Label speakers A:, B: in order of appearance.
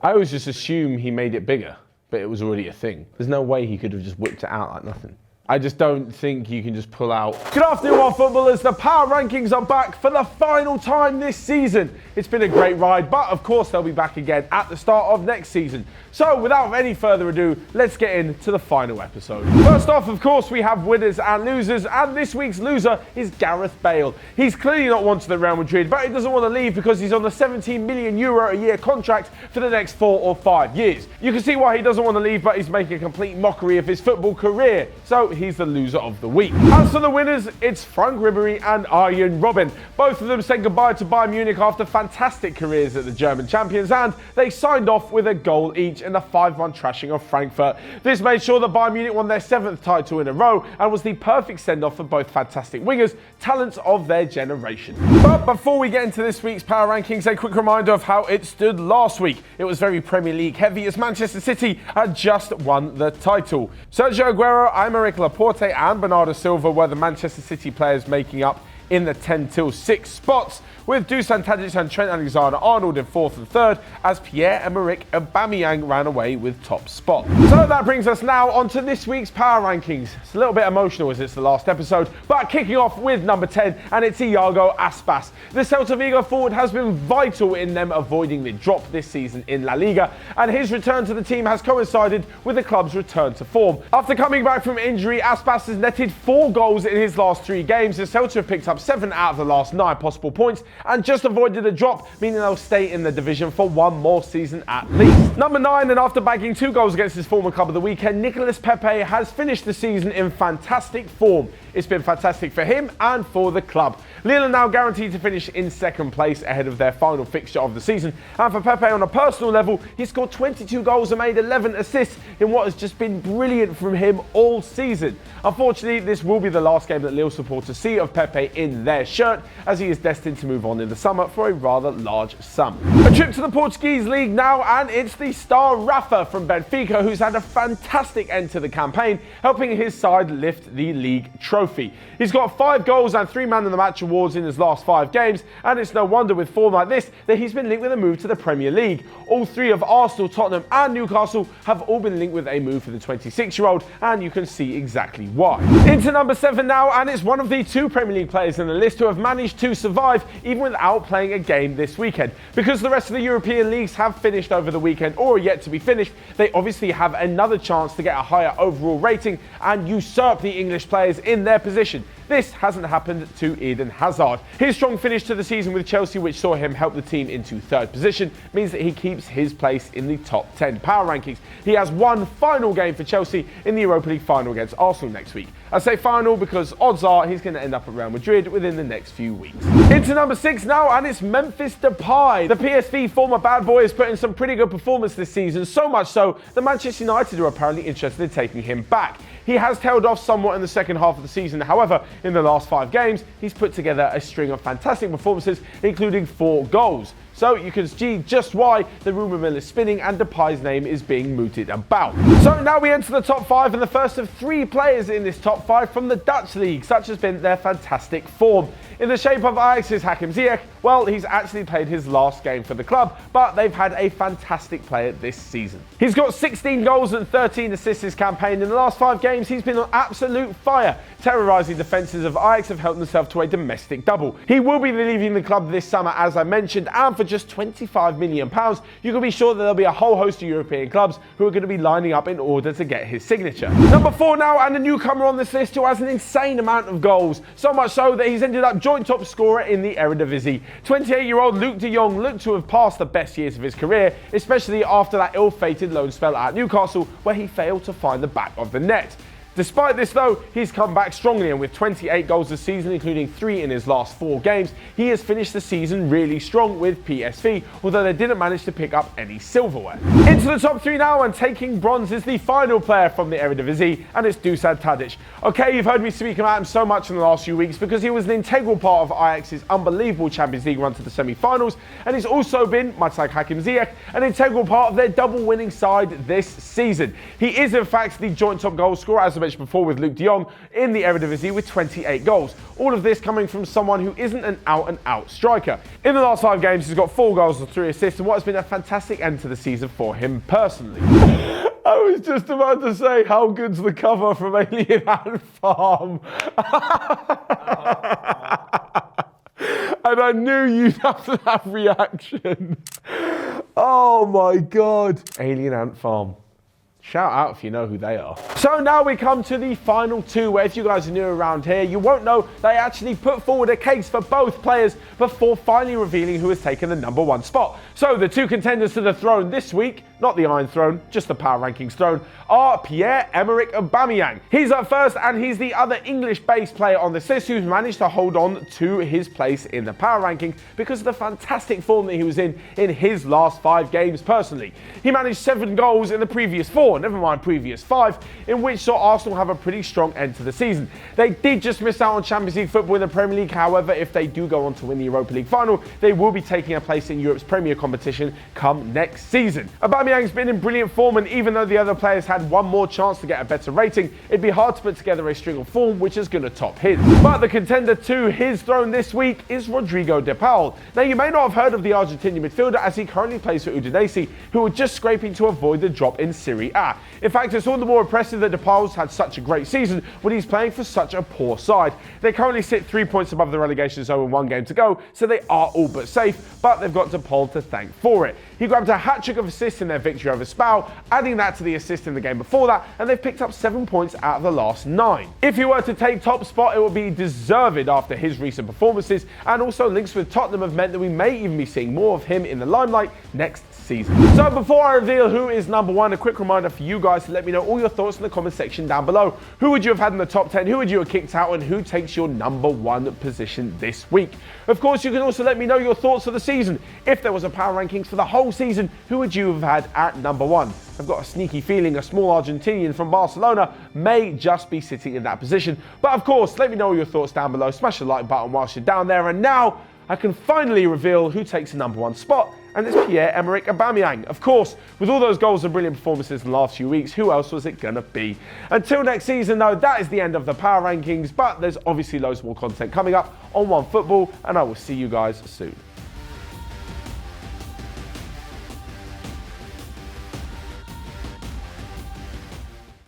A: I always just assume he made it bigger, but it was already a thing. There's no way he could have just whipped it out like nothing. I just don't think you can just pull out. Good afternoon, our footballers. The Power Rankings are back for the final time this season. It's been a great ride, but of course they'll be back again at the start of next season. So without any further ado, let's get into the final episode. First off, of course, we have winners and losers, and this week's loser is Gareth Bale. He's clearly not wanted at Real Madrid, but he doesn't want to leave because he's on a €17 million a year contract for the next 4 or 5 years. You can see why he doesn't want to leave, but he's making a complete mockery of his football career. So he's the loser of the week. As for the winners, it's Frank Ribery and Arjen Robben. Both of them said goodbye to Bayern Munich after fantastic careers at the German champions, and they signed off with a goal each in the 5-1 trashing of Frankfurt. This made sure that Bayern Munich won their 7th title in a row and was the perfect send-off for both fantastic wingers, talents of their generation. But before we get into this week's Power Rankings, a quick reminder of how it stood last week. It was very Premier League heavy as Manchester City had just won the title. Sergio Aguero, Aymeric Laporte and Bernardo Silva were the Manchester City players making up in the 10-6 spots, with Dusan Tadic and Trent Alexander-Arnold in 4th and 3rd, as Pierre-Emerick Aubameyang ran away with top spot. So that brings us now onto this week's Power Rankings. It's a little bit emotional as it's the last episode, but kicking off with number 10, and it's Iago Aspas. The Celta Vigo forward has been vital in them avoiding the drop this season in La Liga, and his return to the team has coincided with the club's return to form. After coming back from injury, Aspas has netted 4 goals in his last 3 games, as Celta have picked up 7 out of the last 9 possible points and just avoided a drop, meaning they'll stay in the division for 1 more season at least. Number 9, and after bagging 2 goals against his former club of the weekend, Nicolas Pepe has finished the season in fantastic form. It's been fantastic for him and for the club. Lille are now guaranteed to finish in 2nd place ahead of their final fixture of the season, and for Pepe on a personal level, he scored 22 goals and made 11 assists in what has just been brilliant from him all season. Unfortunately, this will be the last game that Lille supporters see of Pepe in their shirt, as he is destined to move on in the summer for a rather large sum. A trip to the Portuguese league now, and it's the star Rafa from Benfica who's had a fantastic end to the campaign, helping his side lift the league trophy. He's got 5 goals and 3 Man of the Match awards in his last 5 games, and it's no wonder with form like this that he's been linked with a move to the Premier League. All 3 of Arsenal, Tottenham and Newcastle have all been linked with a move for the 26-year-old, and you can see exactly why. Into number 7 now, and it's one of the 2 Premier League players in the list who have managed to survive even without playing a game this weekend. Because the rest of the European leagues have finished over the weekend or are yet to be finished, they obviously have another chance to get a higher overall rating and usurp the English players in their position. This hasn't happened to Eden Hazard. His strong finish to the season with Chelsea, which saw him help the team into 3rd position, means that he keeps his place in the top 10 power rankings. He has one final game for Chelsea in the Europa League final against Arsenal next week. I say final because odds are he's going to end up at Real Madrid within the next few weeks. Into number 6 now, and it's Memphis Depay. The PSV former bad boy has put in some pretty good performance this season, so much so that Manchester United are apparently interested in taking him back. He has tailed off somewhat in the second half of the season. However, in the last 5 games, he's put together a string of fantastic performances, including 4 goals. So you can see just why the rumour mill is spinning and Depay's name is being mooted about. So now we enter the top 5, and the first of 3 players in this top 5 from the Dutch league. Such has been their fantastic form. In the shape of Ajax's Hakim Ziyech, well, he's actually played his last game for the club, but they've had a fantastic player this season. He's got 16 goals and 13 assists this campaign. In the last 5 games, he's been on absolute fire. Terrorising defences of Ajax have helped themselves to a domestic double. He will be leaving the club this summer, as I mentioned, and for just £25 million, you can be sure that there'll be a whole host of European clubs who are going to be lining up in order to get his signature. Number 4 now, and a newcomer on this list who has an insane amount of goals, so much so that he's ended up joint top scorer in the Eredivisie. 28-year-old Luc de Jong looked to have passed the best years of his career, especially after that ill-fated loan spell at Newcastle, where he failed to find the back of the net. Despite this though, he's come back strongly, and with 28 goals this season, including 3 in his last 4 games, he has finished the season really strong with PSV, although they didn't manage to pick up any silverware. Into the top 3 now, and taking bronze is the final player from the Eredivisie, and it's Dusan Tadic. Okay, you've heard me speak about him so much in the last few weeks because he was an integral part of Ajax's unbelievable Champions League run to the semi-finals, and he's also been, much like Hakim Ziyech, an integral part of their double winning side this season. He is in fact the joint top goal scorer, as I mentioned before, with Luke de Jong in the Eredivisie with 28 goals. All of this coming from someone who isn't an out-and-out striker. In the last 5 games, he's got 4 goals and 3 assists, and what has been a fantastic end to the season for him personally. I was just about to say, how good's the cover from Alien Ant Farm? And I knew you'd have that reaction. Oh my God. Alien Ant Farm. Shout out if you know who they are. So now we come to the final 2, where if you guys are new around here, you won't know they actually put forward a case for both players before finally revealing who has taken the number 1 spot. So the 2 contenders to the throne this week, not the Iron Throne, just the Power Rankings throne, are Pierre-Emerick Aubameyang. He's up first, and he's the other English-based player on this list who's managed to hold on to his place in the Power Rankings because of the fantastic form that he was in his last 5 games personally. He managed 7 goals in the previous 4, never mind previous 5, in which saw Arsenal have a pretty strong end to the season. They did just miss out on Champions League football in the Premier League. However, if they do go on to win the Europa League final, they will be taking a place in Europe's Premier competition come next season. Aubameyang's been in brilliant form, and even though the other players had one more chance to get a better rating, it'd be hard to put together a string of form which is going to top his. But the contender to his throne this week is Rodrigo de Paul. Now, you may not have heard of the Argentinian midfielder, as he currently plays for Udinese, who are just scraping to avoid the drop in Serie A. In fact, it's all the more impressive that de Paul's had such a great season when he's playing for such a poor side. They currently sit 3 points above the relegation zone with 1 game to go, so they are all but safe, but they've got de Paul to thank for it. He grabbed a hat-trick of assists in their victory over Spal, adding that to the assist in the game before that, and they've picked up 7 points out of the last 9. If he were to take top spot, it would be deserved after his recent performances, and also links with Tottenham have meant that we may even be seeing more of him in the limelight next season. So before I reveal who is number 1, a quick reminder for you guys to let me know all your thoughts in the comment section down below. Who would you have had in the top 10? Who would you have kicked out? And who takes your number 1 position this week? Of course, you can also let me know your thoughts for the season. If there was a power rankings for the whole season, who would you have had at number 1? I've got a sneaky feeling a small Argentinian from Barcelona may just be sitting in that position. But of course, let me know your thoughts down below. Smash the like button whilst you're down there. And now I can finally reveal who takes the number 1 spot, and it's Pierre-Emerick Aubameyang. Of course, with all those goals and brilliant performances in the last few weeks, who else was it going to be? Until next season, though, that is the end of the Power Rankings, but there's obviously loads more content coming up on OneFootball, and I will see you guys soon.